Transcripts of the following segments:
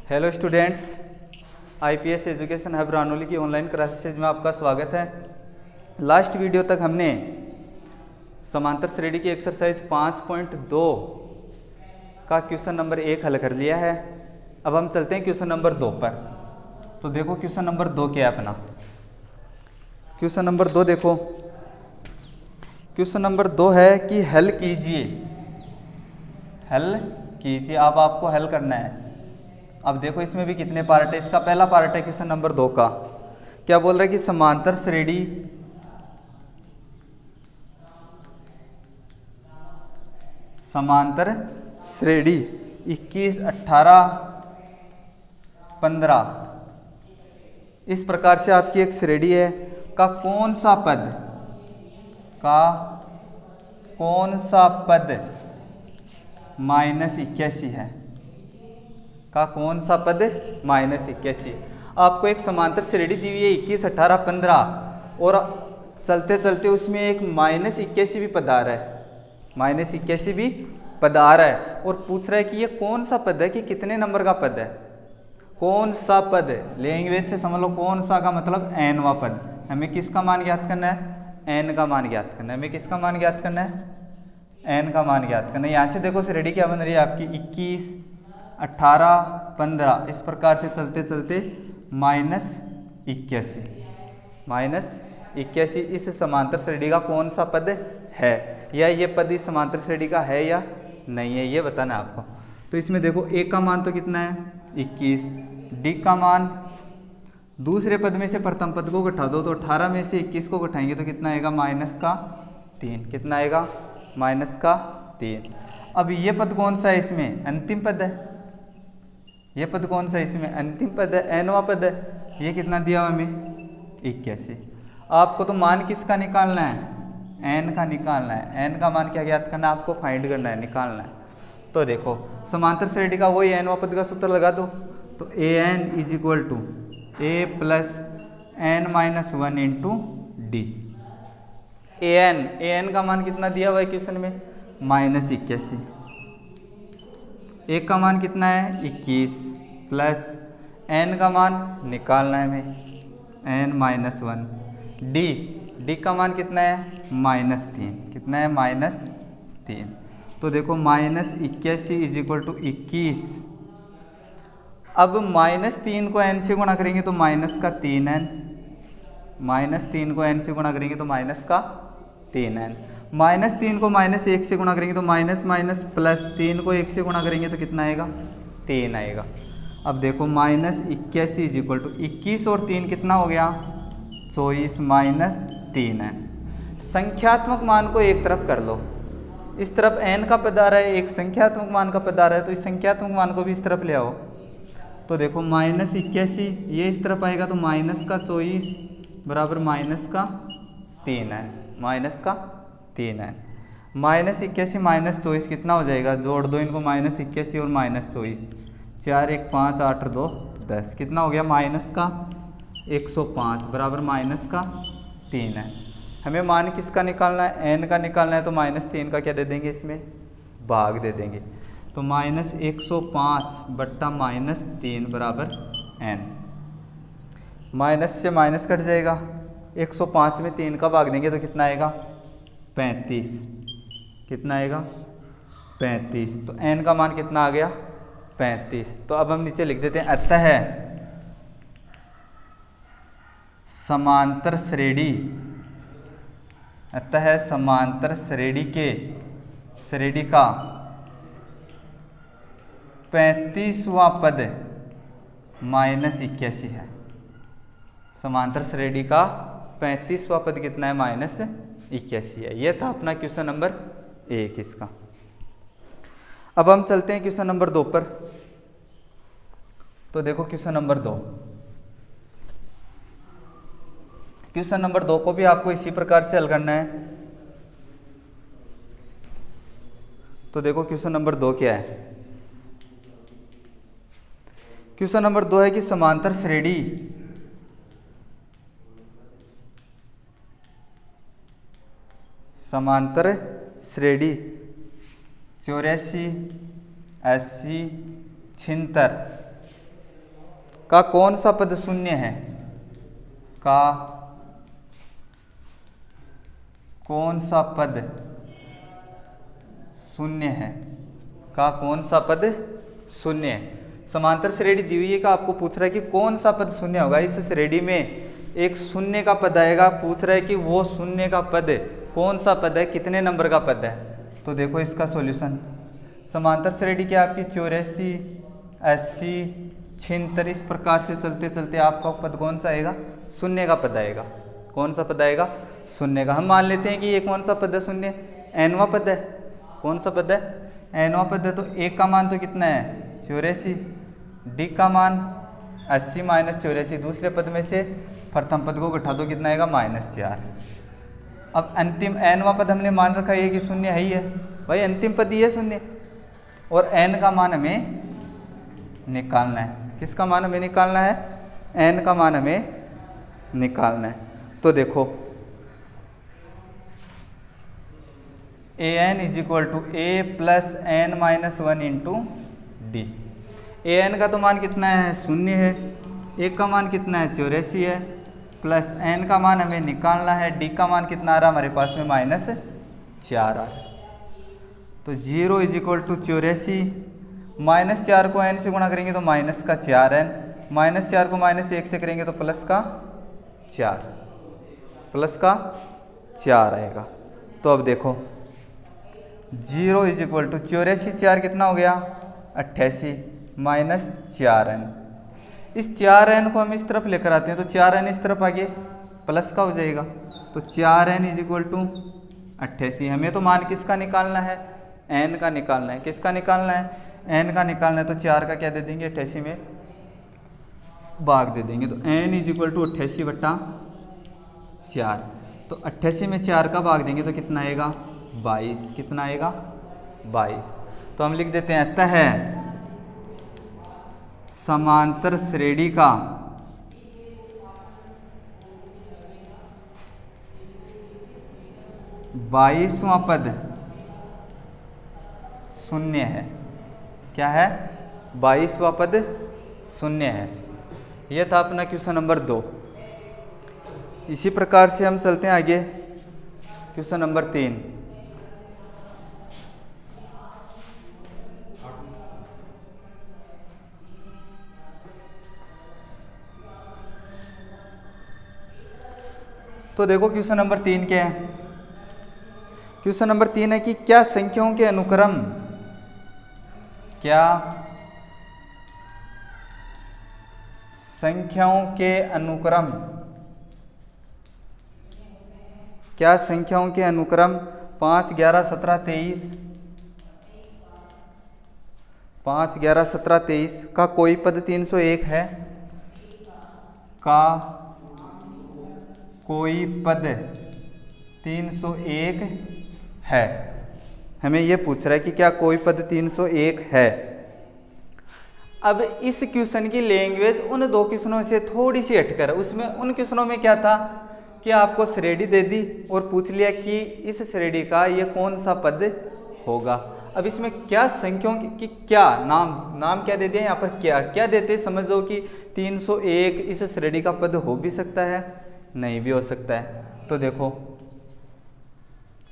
Hello students, IPS education hub Ranoli की online classes में आपका स्वागत है। लास्ट वीडियो तक हमने समांतर श्रेणी की एक्सरसाइज 5.2 का क्वेश्चन नंबर 1 हल कर लिया है। अब हम चलते हैं क्वेश्चन नंबर 2 पर। तो देखो क्वेश्चन नंबर 2 क्या है अपना। क्वेश्चन नंबर 2 देखो, क्वेश्चन नंबर 2 है कि हल कीजिए। अब आपको हल करना है। अब देखो इसमें भी कितने पार्ट है। इसका पहला पार्ट है क्वेश्चन नंबर 2 का, क्या बोल रहा है कि समांतर श्रेणी समांतर श्रेणी 21, 18, 15 इस प्रकार से आपकी एक श्रेणी है का कौन सा पद -81 है, का कौन सा पद -81। आपको एक समांतर श्रेणी दी हुई है 21, 18, 15 और चलते चलते उसमें एक -81 भी पद आ रहा है, -81 भी पद आ रहा है और पूछ रहा है कि ये कौन सा पद है, कि कितने नंबर का पद है, कौन सा पद है। लैंग्वेज से समझ लो कौन सा का मतलब nवा पद। हमें किसका मान ज्ञात करना है, n का मान ज्ञात करना है। हमें किसका मान ज्ञात करना है, n का मान ज्ञात करना है। यहाँ से देखो श्रेणी क्या बन रही है आपकी 21, 18, 15 इस प्रकार से चलते चलते -81 इस समांतर श्रेणी का कौन सा पद है, या ये पद इस समांतर श्रेणी का है या नहीं है, ये बताना है आपको। तो इसमें देखो a का मान तो कितना है 21, d का मान दूसरे पद में से प्रथम पद को घटा दो तो 18 में से 21 को घटाएंगे तो कितना आएगा -3। कितना आएगा -3। अब ये पद कौन सा है, इसमें अंतिम पद है। ये पद कौन सा है, इसमें अंतिम पद है, nवा पद है। ये कितना दिया हुआ हमें 81। आपको तो मान किसका निकालना है, n का निकालना है। n का मान क्या ज्ञात करना है, आपको फाइंड करना है, निकालना है। तो देखो समांतर श्रेणी का वही nवा पद का सूत्र लगा दो। तो an = a + n-1 into D. an का मान कितना दिया हुआ है क्वेश्चन में -81। एक का मान कितना है 21 प्लस n का मान निकालना है हमें n-1। d का मान कितना है -3। कितना है -3। तो देखो -81 = 21। अब -3 को n से गुणा करेंगे तो -3n, -3 को n से गुणा करेंगे तो -3n, -3 को -1 से गुणा करेंगे तो +3 को 1 से गुणा करेंगे तो कितना आएगा 3 आएगा। अब देखो -81 = 21 और 3 कितना हो गया 24 -3n। संख्यात्मक मान को एक तरफ कर लो, इस तरफ n का पद आ रहा है, एक संख्यात्मक मान का पद आ रहा है, तो इस संख्यात्मक मान को भी इस तरफ ले आओ। तो देखो -81 ये इस तरफ आएगा तो -24 बराबर -3n, -81 -24 कितना हो जाएगा, जोड़ दो इनको, -81 और -24, 4 1 5 8 और 2 10, कितना हो गया -105 बराबर -3n। हमें मान किसका निकालना है, n का निकालना है, तो -3 का क्या दे देंगे, इसमें भाग दे देंगे। तो -105 बट्टा -3 बराबर n। माइनस से माइनस कट जाएगा, 105 में 3 का भाग देंगे तो कितना आएगा 35। कितना आएगा 35। तो n का मान कितना आ गया 35। तो अब हम नीचे लिख देते हैं, अतः समांतर श्रेणी का 35वां पद -81 है। समांतर श्रेणी का 35वां पद कितना है -81 है। यह था अपना क्वेश्चन नंबर 1 इसका। अब हम चलते हैं क्वेश्चन नंबर 2 पर। तो देखो क्वेश्चन नंबर 2, क्वेश्चन नंबर 2 को भी आपको इसी प्रकार से हल करना है। तो देखो क्वेश्चन नंबर 2 क्या है। क्वेश्चन नंबर 2 है कि समांतर श्रेणी समांतर श्रेणी 84, 80, 76 का कौन सा पद शून्य है, का कौन सा पद शून्य है, का कौन सा पद शून्य है। समांतर श्रेणी दी हुई है का आपको पूछ रहा है कि कौन सा पद शून्य होगा। इस श्रेणी में एक शून्य का पद आएगा, पूछ रहा है कि वो शून्य का पद कौन सा पद है, कितने नंबर का पद है। तो देखो इसका सॉल्यूशन, समांतर श्रेणी की आपकी 84, 80, 76 इस प्रकार से चलते चलते आपका पद कौन सा आएगा, शून्य का पद आएगा। कौन सा पद आएगा, शून्य का। हम मान लेते हैं कि ये कौन सा पद है, शून्य, एनवा पद है। कौन सा पद है, एनवा पद है। तो एक का मान तो कितना है 84, डी का मान 80 माइनस 84, दूसरे पद में से प्रथम पद को घटा दो, कितना आएगा -4। अब अंतिम एनवा पद हमने मान रखा है कि शून्य है ही है भाई, अंतिम पद ही है शून्य, और एन का मान हमें निकालना है। किसका मान हमें निकालना है, एन का मान हमें निकालना है। तो देखो A N is equal to A plus N minus 1 into D. A N का तो मान कितना है, शून्य है, एक का मान कितना है 84 है, प्लस एन का मान हमें निकालना है, डी का मान कितना आ रहा है हमारे पास में -4 आ रहा है। तो 0 इज इक्वल टू 84, -4 को n से गुणा करेंगे तो -4n, -4 को -1 से करेंगे तो +4, +4 आएगा। तो अब देखो 0 इज इक्वल टू 84, 4 कितना हो गया 88, -4n। इस 4n को हम इस तरफ लेकर आते हैं तो 4n इस तरफ आगे प्लस का हो जाएगा। तो 4n इज इक्वल टू 88। हमें तो मान किसका निकालना है, n का निकालना है। किसका निकालना है, n का निकालना है। तो 4 का क्या दे देंगे, 88 में भाग दे देंगे। तो n इज इक्वल टू 88/4। तो 88 में 4 का भाग देंगे तो कितना आएगा 22। कितना आएगा 22। तो हम लिख देते हैं अतः समांतर श्रेणी का बाईसवां पद शून्य है। क्या है, 22वां पद शून्य है। यह था अपना क्वेश्चन नंबर 2। इसी प्रकार से हम चलते हैं आगे क्वेश्चन नंबर 3। तो देखो क्वेश्चन नंबर 3 क्या है। क्वेश्चन नंबर 3 है कि क्या संख्याओं के अनुक्रम, क्या संख्याओं के अनुक्रम, क्या संख्याओं के अनुक्रम 5, 11, 17, 23, 5, 11, 17, 23 का कोई पद 301 है, का कोई पद 301 है। हमें यह पूछ रहा है कि क्या कोई पद 301 है। अब इस क्वेश्चन की लैंग्वेज उन 2 क्वेश्चनों से थोड़ी सी हटकर, उसमें उन क्वेश्चनों में क्या था कि आपको श्रेणी दे दी और पूछ लिया कि इस श्रेणी का ये कौन सा पद होगा। अब इसमें क्या संख्याओं की क्या नाम क्या देते हैं, यहाँ पर क्या देते हैं, समझ लो कि 301 इस श्रेणी का पद हो भी सकता है, नहीं भी हो सकता है। तो देखो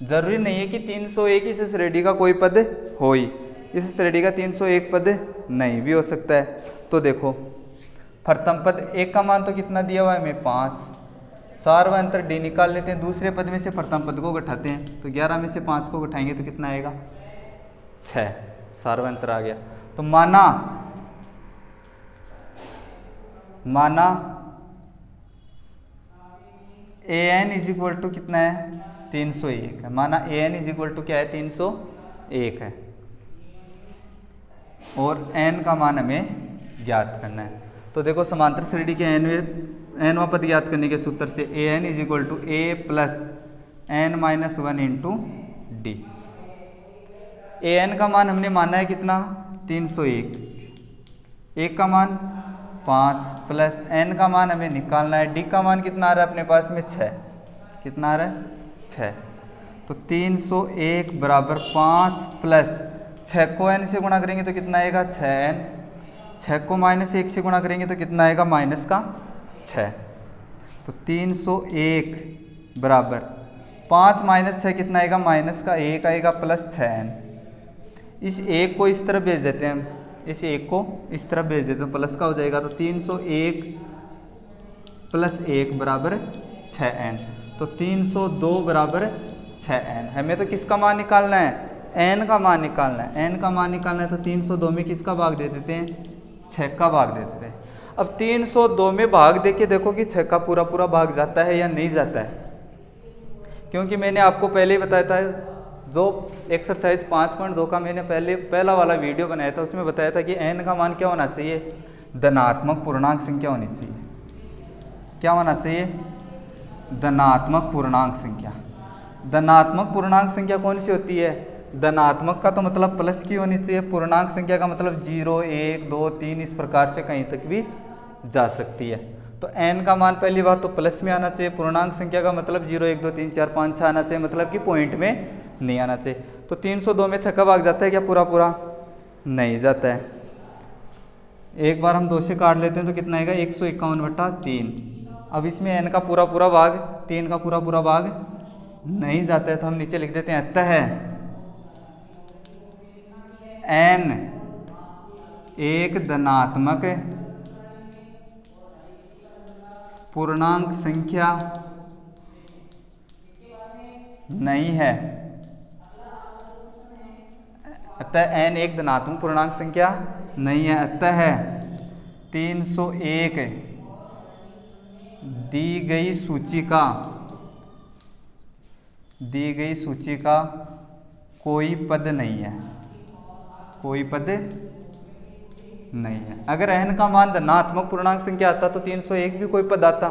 जरूरी नहीं है कि 301 इस श्रेणी का कोई पद हो ही, इस श्रेणी का 301 पद नहीं भी हो सकता है। तो देखो प्रथम पद 1 का मान तो कितना दिया हुआ है हमें 5, सार्वंतर डी निकाल लेते हैं, दूसरे पद में से प्रथम पद को घटाते हैं तो 11 में से 5 को घटाएंगे तो कितना आएगा 6, सार्वंतर आ गया। तो माना ए एन इज इक्वल टू कितना है 301 है। माना ए एन इज इक्वल टू क्या है 301 है और एन का मान हमें ज्ञात करना है। तो देखो समांतर श्रेणी के एनवां पद ज्ञात करने के सूत्र से A N is equal to A plus N minus 1 into D. A N का मान हमने माना है कितना 301, एक का मान 5 प्लस एन का मान हमें निकालना है, डी का मान कितना आ रहा है अपने पास में 6, कितना आ रहा है 6। तो 301 बराबर 5 प्लस 6 को n से गुणा करेंगे तो कितना आएगा 6n 6 को -1 से गुणा करेंगे तो कितना आएगा माइनस का 6। तो 301 बराबर 5 - 6 कितना आएगा माइनस का 1 आएगा प्लस 6n। इस 1 को इस तरफ भेज देते हैं हम, इस 1 को इस तरफ भेज देते हैं, प्लस का हो जाएगा। तो 301 प्लस 1 बराबर 6n। तो 302 बराबर 6n। हमें तो किसका मान निकालना है, n का मान निकालना है। n का मान निकालना है तो 302 में किसका भाग दे देते हैं, 6 का भाग दे देते हैं। अब 302 में भाग देके देखो कि 6 का पूरा पूरा भाग जाता है या नहीं जाता है, क्योंकि मैंने आपको पहले ही बताया था, जो एक्सरसाइज 5.2 का मैंने पहला वाला वीडियो बनाया था, उसमें बताया था कि n का मान क्या होना चाहिए, धनात्मक पूर्णांक संख्या होनी चाहिए। क्या होना चाहिए, धनात्मक पूर्णांक संख्या। धनात्मक पूर्णांक संख्या कौन सी होती है, धनात्मक का तो मतलब प्लस की होनी चाहिए, पूर्णांक संख्या का मतलब 0 1 2 3 इस प्रकार से कहीं तक भी जा सकती है। तो n का मान पहली बात तो प्लस में आना चाहिए, पूर्णांक संख्या का मतलब 0 1 2 3 4 5 6 आना चाहिए, मतलब कि पॉइंट में नहीं आना चाहिए। तो 302 में 6 का भाग जाता है क्या पूरा पूरा, नहीं जाता है। एक बार हम 2 से काट लेते हैं तो कितना आएगा 151/3। अब इसमें n का पूरा पूरा भाग, 3 का पूरा पूरा भाग नहीं जाता है, तो हम नीचे लिख देते हैं अतः n एक धनात्मक पूर्णांक संख्या नहीं है। अतः n एक धनात्मक पूर्णांक संख्या नहीं है। अतः 301 दी गई सूची का कोई पद नहीं है, कोई पद नहीं है। अगर n का मान धनात्मक पूर्णांक संख्या आता तो 301 भी कोई पद आता,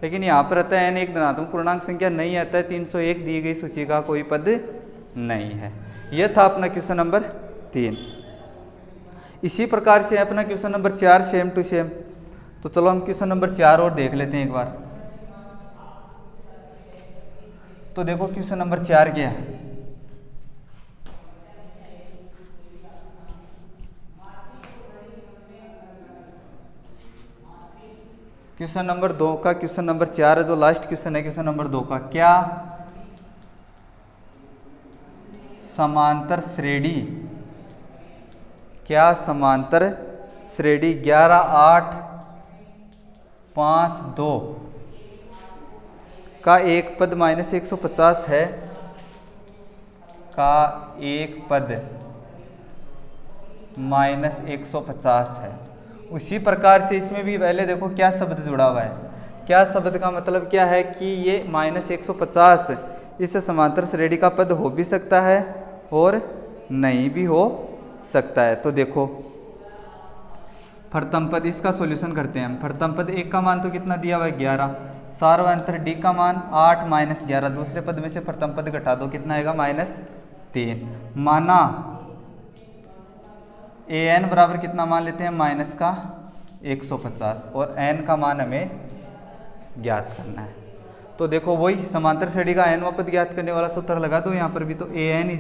लेकिन यहाँ पर आता है n एक धनात्मक पूर्णांक संख्या नहीं आता है, 301 दी गई सूची का कोई पद नहीं है। यह था अपना क्वेश्चन नंबर 3। इसी प्रकार से अपना question number 4 same to same. तो चलो हम क्वेश्चन नंबर 4 और देख लेते हैं एक बार। तो देखो क्वेश्चन नंबर 4 क्या है। क्वेश्चन नंबर 2 का क्वेश्चन नंबर 4 है, जो लास्ट क्वेश्चन है क्वेश्चन नंबर 2 का। क्या समांतर श्रेणी 11 8 5 2 का एक पद -150 है, का एक पद -150 है। उसी प्रकार से इसमें भी पहले देखो क्या शब्द जुड़ा हुआ है। क्या शब्द का मतलब क्या है कि ये -150 इस समांतर श्रेणी का पद हो भी सकता है और नहीं भी हो सकता है। तो देखो प्रथम पद, इसका सॉल्यूशन करते हैं हम। प्रथम पद 1 का मान तो कितना दिया हुआ है 11, सार्वंतर d का मान 8 - 11, दूसरे पद में से प्रथम पद घटा दो, कितना आएगा -3। माना an बराबर कितना मान लेते हैं -150 और n का मान हमें ज्ञात करना है। तो देखो वही समांतर श्रेणी का nवां पद ज्ञात करने वाला सूत्र लगा दो यहाँ पर भी। तो an =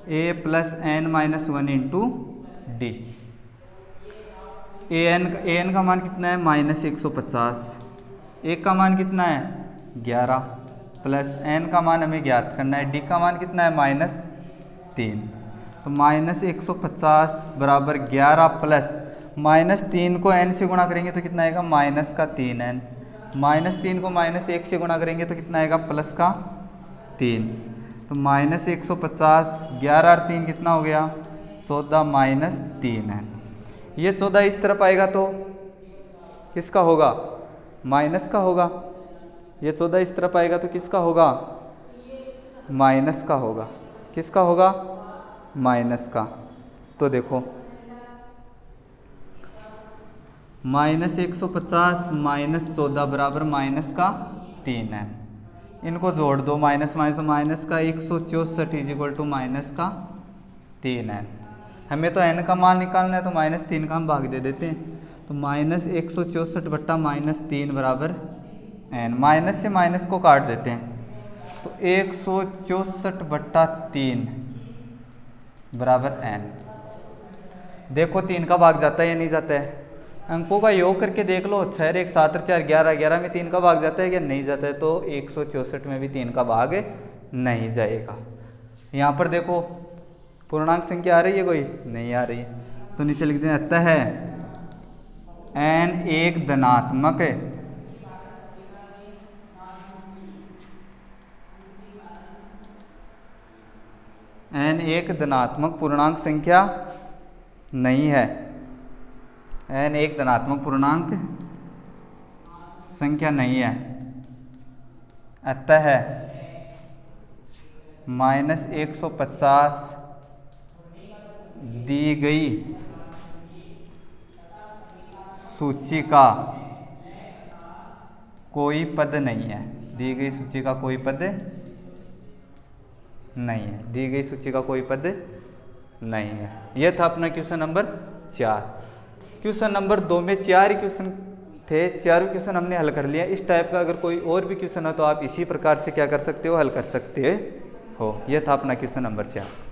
a + n - 1 × d। an का मान कितना है -150, 1 का मान कितना है 11 प्लस n का मान हमें ज्ञात करना है, d का मान कितना है -3। तो -150 बराबर 11 प्लस -3 को n से गुणा करेंगे तो कितना आएगा -3n, -3 को -1 से गुणा करेंगे तो कितना आएगा +3। तो -150 11 और 3 कितना हो गया 14 - 3n। ये 14 इस तरफ आएगा तो किसका होगा, माइनस का होगा। ये 14 इस तरफ आएगा तो किसका होगा, माइनस का होगा। किसका होगा, माइनस का। तो देखो -150 - 14 बराबर -3n। इनको जोड़ दो, माइनस माइनस तो माइनस का 164 = -3n। हमें तो n का मान निकालना है तो -3 का हम भाग दे देते हैं। तो -164 बट्टा -3 बराबर n। माइनस से माइनस को काट देते हैं तो 164/3 बराबर n। देखो 3 का भाग जाता है या नहीं जाता है? अंकों का योग करके देख लो, 6 और 1 7 और 4 11, 11 में 3 का भाग जाता है या नहीं जाता है? तो 164 में भी 3 का भाग नहीं जाएगा। यहाँ पर देखो पूर्णांक संख्या आ रही है कोई? नहीं आ रही है, तो नीचे लिख दें अतः n एक धनात्मक n एक धनात्मक पूर्णांक संख्या नहीं है। n एक धनात्मक पूर्णांक संख्या नहीं है। अतः -150 दी गई सूची का कोई पद नहीं है। दी गई सूची का कोई पद नहीं है। दी गई सूची का कोई पद नहीं है। यह था अपना क्वेश्चन नंबर 4। क्वेश्चन नंबर 2 में 4 क्वेश्चन थे, चारों क्वेश्चन हमने हल कर लिया। इस टाइप का अगर कोई और भी क्वेश्चन हो तो आप इसी प्रकार से क्या कर सकते हो, हल कर सकते हो। यह था अपना क्वेश्चन नंबर 4।